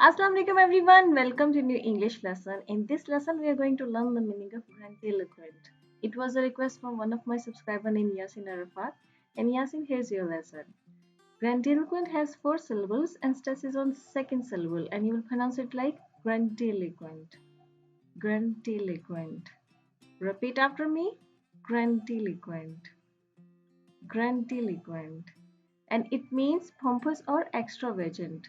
Assalamu alaikum everyone. Welcome to new English lesson. In this lesson, we are going to learn the meaning of grandiloquent. It was a request from one of my subscriber named Yasin Arafat. And Yasin, here's your lesson. Grandiloquent has four syllables and stresses on second syllable, and you will pronounce it like grandiloquent. Grandiloquent. Repeat after me. Grandiloquent. Grandiloquent. And it means pompous और extravagant.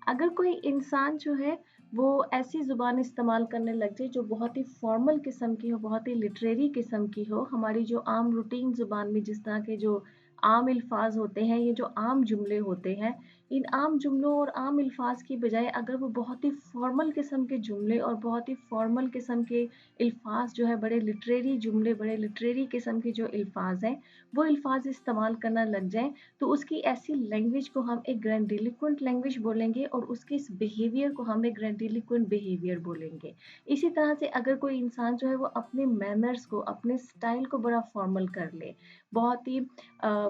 अगर कोई इंसान जो है वो ऐसी ज़ुबान इस्तेमाल करने लग जाए जो बहुत ही फॉर्मल किस्म की हो, बहुत ही लिटरेरी किस्म की हो, हमारी जो आम रूटीन ज़ुबान में जिस तरह के जो आम अल्फाज होते हैं, ये जो आम जुमले होते हैं, इन आम जुमलों और आम अल्फाज की बजाय अगर वो बहुत ही फॉर्मल किस्म के जुमले और बहुत ही फॉर्मल किस्म के अल्फाज जो है, बड़े लिटरेरी जुमले, बड़े लिटरेरी किस्म के जो अल्फाज हैं, वो अल्फाज इस्तेमाल करना लग जाएं, तो उसकी ऐसी लैंग्वेज को हम एक ग्रैंडिलिक्वेंट लैंग्वेज बोलेंगे और उसके इस बिहेवियर को हम एक ग्रैंडिलिक्वेंट बिहेवियर बोलेंगे। इसी तरह से अगर कोई इंसान जो है वो अपने मैनर्स को, अपने स्टाइल को बड़ा फॉर्मल कर ले, बहुत ही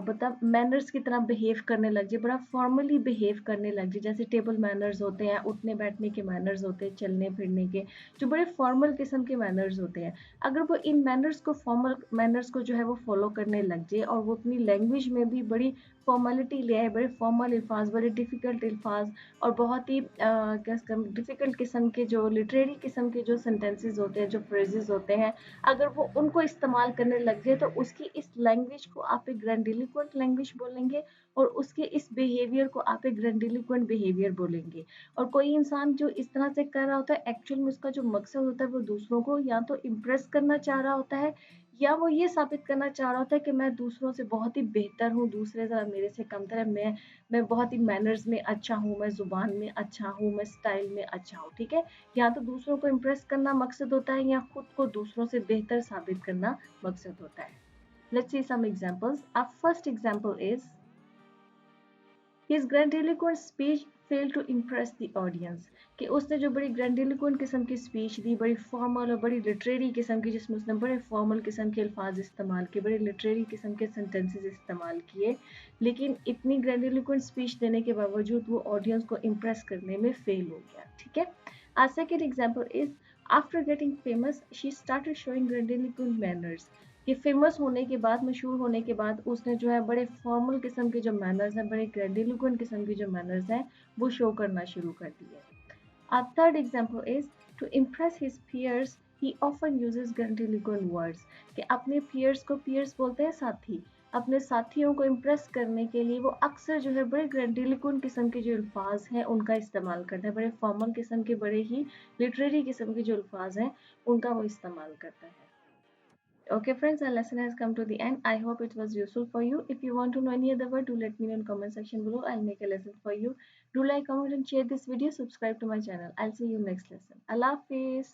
मतलब मैनर्स की तरह बिहेव करने लग जाए, बड़ा फॉर्मली बिहेव करने लग जाए, जैसे टेबल मैनर्स होते हैं, उठने बैठने के मैनर्स होते हैं, चलने फिरने के जो बड़े फॉर्मल किस्म के मैनर्स होते हैं, अगर वो इन मैनर्स को, फॉर्मल मैनर्स को जो है वो फॉलो करने लग जाए और वो अपनी लैंग्वेज में भी बड़ी फॉर्मेलिटी ले आए, बड़े फॉर्मल अल्फाज, बड़े डिफ़िकल्ट अल्फाज और बहुत ही क्या डिफ़िकल्ट किस्म के जो लिटरेरी किस्म के जो सेंटेंसेस होते हैं, जो फ्रेजेस होते हैं, अगर वो उनको इस्तेमाल करने लग जाए तो उसकी इस लैंग्वेज को आप एक ग्रैंडिलिक्वेंट लैंग्वेज बोलेंगे और उसके इस बिहेवियर को आप एक ग्रैंडिलिक्वेंट बिहेवियर बोलेंगे। और कोई इंसान जो इस तरह से कर रहा होता है, एक्चुअल में उसका जो मकसद होता है वो दूसरों को या तो इम्प्रेस करना चाह रहा होता है या वो ये साबित करना चाह रहा होता है कि मैं दूसरों से बहुत ही बेहतर हूँ, दूसरे ज़रा मेरे से कमतर है, मैं बहुत ही मैनर्स में अच्छा हूँ, मैं ज़ुबान में अच्छा हूँ, मैं स्टाइल में अच्छा हूँ, ठीक है? या तो दूसरों को इम्प्रेस करना मकसद होता है या खुद को दूसरों से बेहतर साबित करना मकसद होता है। Let's see some examples. Our first example is his grandiloquent speech failed to impress the audience. कि उसने जो बड़ी grandiloquent किस्म की स्पीच दी, बड़ी फॉर्मल और बड़ी लिटरेरी किस्म की, जिसमें उसने बड़े फॉर्मल किस्म के अल्फाज इस्तेमाल किए, बड़े लिटरेरी किस्म के सेंटेंसेस इस्तेमाल किए, लेकिन इतनी grandiloquent स्पीच देने के बावजूद वो ऑडियंस को इम्प्रेस करने में फेल हो गया, ठीक है? Our second example is after getting famous, she started showing grandiloquent manners. ये फेमस होने के बाद, मशहूर होने के बाद उसने जो है बड़े फॉर्मल किस्म के जो मैनर्स हैं, बड़े ग्रैंडिलोक्वेंट किस्म के जो मैनर्स हैं, वो शो करना शुरू कर दिए। Our third example is to impress his peers, he often uses grandiloquent words. कि अपने peers को, peers बोलते हैं साथी, अपने साथियों को इम्प्रेस करने के लिए वो अक्सर जो है बड़े ग्रैंडिलोक्वेंट किस्म के जो अल्फाज हैं उनका इस्तेमाल करता है, बड़े फॉर्मल किस्म के, बड़े ही लिटरेरी किस्म के जो अल्फाज हैं उनका वो इस्तेमाल करता है। Okay, friends, our lesson has come to the end. I hope it was useful for you. If you want to know any other word, do let me know in comment section below. I'll make a lesson for you. Do like, comment, and share this video. Subscribe to my channel. I'll see you next lesson. Allah Hafiz.